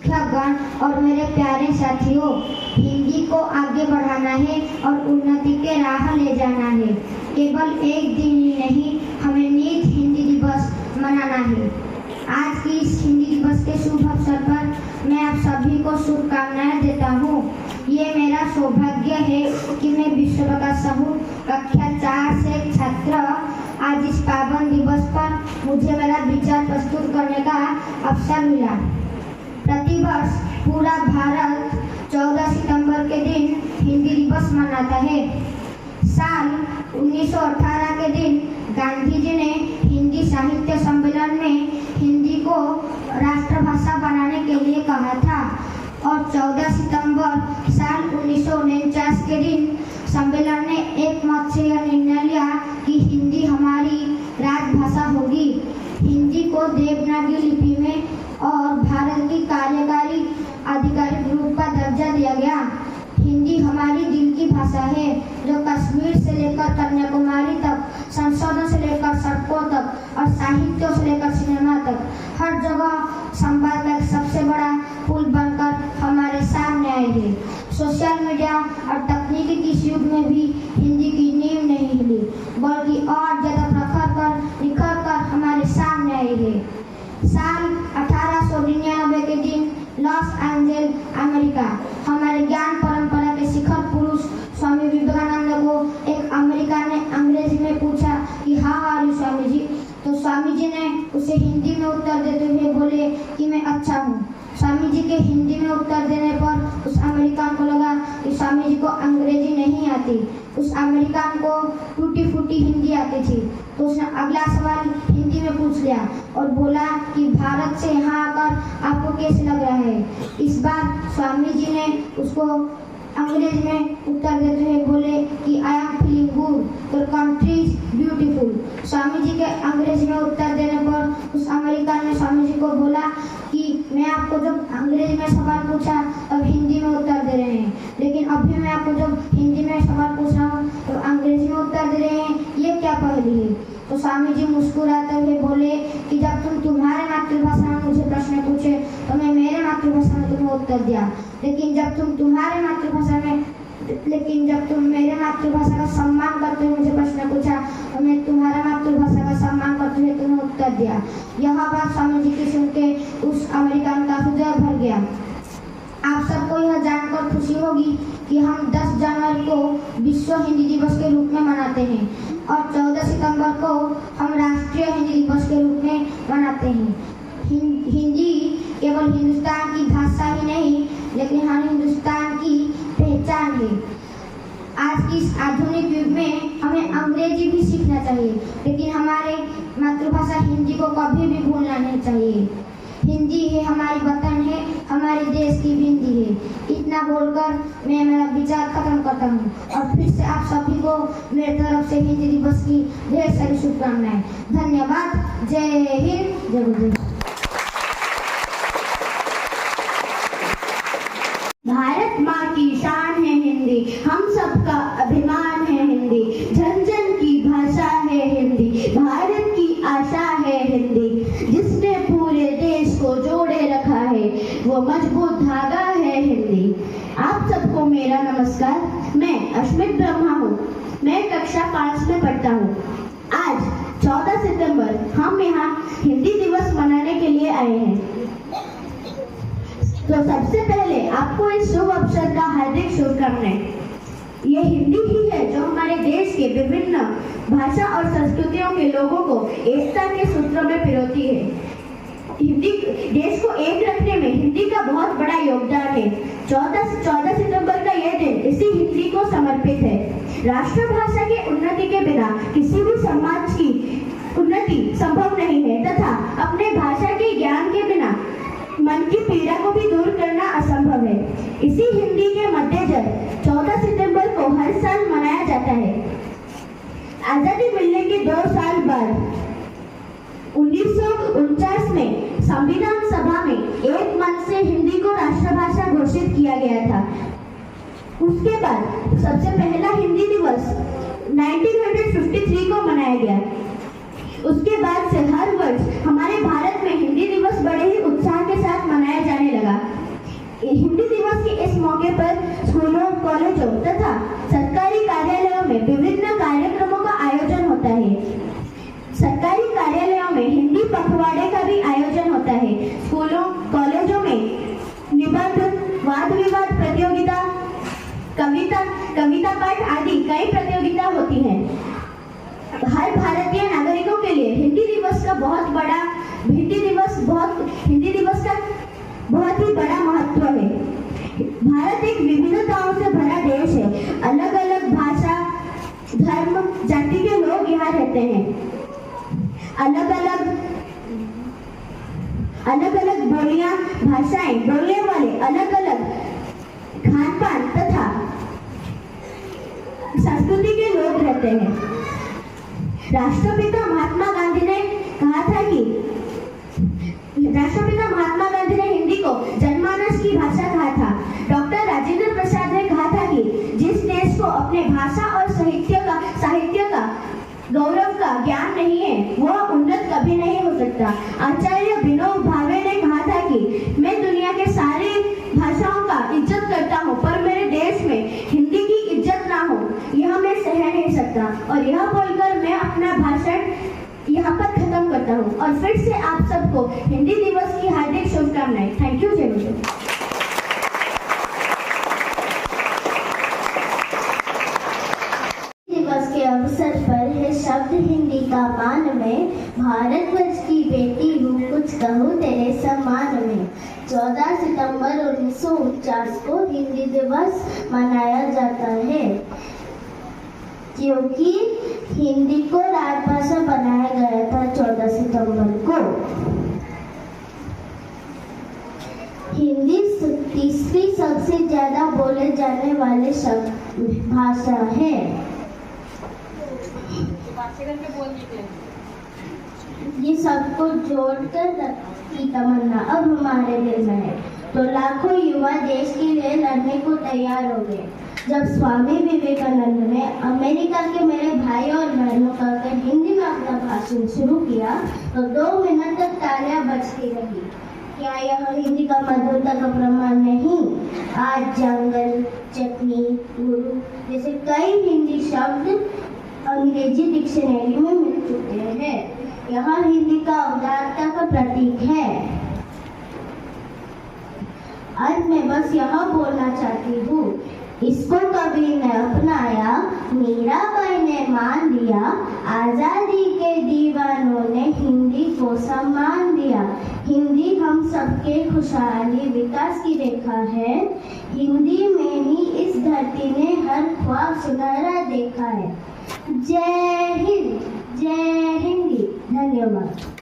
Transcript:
शिक्षकगण और मेरे प्यारे साथियों, हिंदी को आगे बढ़ाना है और उन्नति के राह ले जाना है। केवल एक दिन ही नहीं, हमें नित हिंदी दिवस मनाना है। आज की इस हिंदी दिवस के शुभ अवसर पर मैं आप सभी को शुभकामनाएं देता हूँ। ये मेरा सौभाग्य है कि मैं विश्व विकास समूह कक्षा 4 से एक छात्र आज इस पावन दिवस पर मुझे मेरा विचार प्रस्तुत करने का अवसर मिला। प्रतिवर्ष पूरा भारत 14 सितंबर के दिन हिंदी दिवस मनाता है। साल 1918 के दिन गांधी जी ने हिंदी साहित्य सम्मेलन में हिंदी को राष्ट्रभाषा बनाने के लिए कहा था और 14 सितंबर साल 1949 के दिन सम्मेलन ने एक मत से यह निर्णय लिया कि हिंदी हमारी राजभाषा होगी। हिंदी को देवनागरी लिपि में और भारत की कार्यकारी आधिकारिक रूप का दर्जा दिया गया। हिंदी हमारी दिल की भाषा है जो कश्मीर से लेकर कन्याकुमारी तक, संसदों से लेकर सड़कों तक और साहित्यों से लेकर सिनेमा तक हर जगह संवाद का सबसे बड़ा पुल बनकर हमारे सामने आई है। सोशल मीडिया और तकनीकी के इस युग में भी हिंदी की नींव नहीं हिली, बल्कि और ज्यादा निखर कर हमारे सामने आई है। साल 1899 के दिन लॉस एंजल्स, अमेरिका, हमारे ज्ञान परंपरा के शिखर पुरुष स्वामी विवेकानंद को एक अमेरिका ने अंग्रेजी में पूछा कि how are you Swami ji. तो स्वामी जी ने उसे हिंदी में उत्तर देते हुए बोले कि मैं अच्छा हूँ। स्वामी जी के हिंदी में उत्तर देने पर उस अमेरिकन को लगा कि स्वामी जी को अंग्रेजी नहीं आती। उस अमेरिकन को टूटी फूटी हिंदी आती थी, तो उसने अगला सवाल हिंदी में पूछ लिया और बोला कि भारत से यहाँ आकर आपको कैसे लग रहा है। इस बार स्वामी जी ने उसको अंग्रेजी में उत्तर देते हुए बोले कि I am feeling good, your country is beautiful. Swami ji के अंग्रेजी में उत्तर देने पर उस अमेरिकन ने स्वामी जी को बोला कि मैं आपको जब अंग्रेजी में सवाल पूछा तब हिंदी में उत्तर दे रहे हैं, लेकिन अभी मैं आपको जब हिंदी में सवाल पूछ रहा हूँ तो अंग्रेजी में उत्तर दे रहे हैं, ये क्या पहेली है। तो स्वामी जी मुस्कुराते हुए बोले कि जब तुम्हारे मातृभाषा में मुझे प्रश्न पूछे तो मैं मेरे मातृभाषा में तुम्हें उत्तर दिया, लेकिन जब तुम मेरे मातृभाषा का सम्मान करते हुए मुझे प्रश्न पूछा तो मैं तुम्हारा मातृभाषा का सम्मान करते हुए तुम्हें उत्तर दिया। यह बात स्वामी जी की सुन के उस अमेरिकन का हृदय भर गया। आप सबको यह जानकर खुशी होगी कि हम 10 जनवरी को विश्व हिंदी दिवस के रूप में मनाते हैं और 14 सितंबर को हम राष्ट्रीय हिंदी दिवस के रूप में मनाते हैं। हिंदी केवल हिंदुस्तान की भाषा ही नहीं, लेकिन हर हिंदुस्तान की पहचान है। आज की इस आधुनिक युग में हमें अंग्रेजी भी सीखना चाहिए, लेकिन हमारे मातृभाषा हिंदी को कभी भी भूलना नहीं चाहिए। हिंदी है हमारी वतन है, हमारे देश की हिंदी है। इतना बोलकर मैं मेरा विचार खत्म करता हूँ और फिर से आप सभी को मेरी तरफ से हिंदी दिवस की ढेर सारी शुभकामनाएं। धन्यवाद। जय हिंद, जय गुरुदेव। भारत माँ की शान है हिंदी, हम सबका अभिमान है हिंदी, जन जन की भाषा है हिंदी, भारत की आशा है हिंदी, जिसने पूरे देश को जोड़े रखा है वो मजबूत धागा है हिंदी। आप सबको मेरा नमस्कार। मैं अश्मित ब्रह्मा हूँ, मैं कक्षा 5 में पढ़ता हूँ। आज 14 सितंबर हम यहाँ हिंदी दिवस मनाने के लिए आए हैं। तो सबसे पहले आपको इस शुभ अवसर का हार्दिक शुभकामनाएं। ये हिंदी ही है जो हमारे देश के विभिन्न भाषा और संस्कृतियों के लोगों को एकता के सूत्र में पिरोती है। हिंदी देश को एक रखने में हिंदी का बहुत बड़ा योगदान है। 14 सितंबर का यह दिन इसी हिंदी को समर्पित है। राष्ट्रभाषा की उन्नति के बिना किसी भी समाज की उन्नति संभव नहीं है तथा अपने भाषा के ज्ञान के बिना मन की पीड़ा को भी दूर करना असंभव है। इसी हिंदी के मद्देनजर 14 सितंबर को हर साल मनाया जाता है। आजादी मिलने के 2 साल बाद 1949 में संविधान सभा में एक मन से हिंदी को राष्ट्रभाषा घोषित किया गया था। उसके बाद सबसे पहला हिंदी दिवस 1953 को मनाया गया। उसके बाद से हर वर्ष हमारे भारत में हिंदी दिवस बड़े ही उत्साह के साथ मनाया जाने लगा। मौके पर स्कूलों, कॉलेजों तथा सरकारी कार्यालयों में विभिन्न कार्यक्रमों का आयोजन होता है। सरकारी कार्यालयों में हिंदी पखवाड़े का भी आयोजन होता है। स्कूलों, कॉलेजों में निबंध, वाद विवाद प्रतियोगिता, कविता पाठ आदि कई प्रतियोगिता होती हैं। हर भारतीय नागरिकों के लिए हिंदी दिवस का बहुत ही बड़ा महत्व है। भारत एक विविधताओं से भरा देश है। अलग अलग भाषा, धर्म, जाति के लोग यहाँ रहते हैं। अलग अलग बोलियां, भाषाएं बोलने वाले, अलग अलग खान पान तथा संस्कृति के लोग रहते हैं। राष्ट्रपिता महात्मा गांधी ने हिंदी को जनमानस की भाषा कहा था। डॉक्टर राजेंद्र प्रसाद ने कहा था कि जिस देश को अपने भाषा और साहित्य का गौरव का ज्ञान नहीं है, वह उन्नत कभी नहीं हो सकता। आचार्य विनोबा भावे ने कहा था कि मैं दुनिया के सारे भाषाओं का इज्जत करता हूँ, पर मेरे देश में हिंदी की इज्जत ना हो, यह मैं सह नहीं सकता। और यह बोलकर मैं अपना भाषण यहाँ पर खत्म करता हूँ और फिर से आप सबको हिंदी दिवस की हार्दिक शुभकामनाएं। Thank you. जय हिंद। दिवस के अवसर पर है शब्द हिंदी का मान में, भारतवर्ष की बेटी हूँ कुछ कहूँ तेरे सम्मान में। 14 सितंबर 1949 को हिंदी दिवस मनाया जाता है, क्योंकि हिंदी को राजभाषा बनाया गया था 14 सितंबर को। हिंदी तीसरी सबसे ज्यादा बोले जाने वाले भाषा है। ये सबको जोड़कर की तमन्ना अब हमारे दिल में है, तो लाखों युवा देश के लिए लड़ने को तैयार हो गए। जब स्वामी विवेकानंद ने अमेरिका के मेरे भाई और बहनों का हिंदी में अपना भाषण शुरू किया, तो 2 मिनट तक तालियां बजती रही। क्या यह हिंदी का मधुरता का प्रमाण नहीं? आज जंगल, चटनी, गुरु जैसे कई हिंदी शब्द अंग्रेजी डिक्शनरी में मिल चुके हैं। यह हिंदी का उदारता का प्रतीक है। आज मैं बस यह बोलना चाहती हूँ, इसको कबीर ने अपनाया, मीराबाई ने मान दिया, आजादी के दीवानों ने हिंदी को सम्मान दिया। हिंदी हम सबके खुशहाली विकास की रेखा है। हिंदी में ही इस धरती ने हर ख्वाब सुनहरा देखा है। जय हिंद, जय हिंदी। धन्यवाद।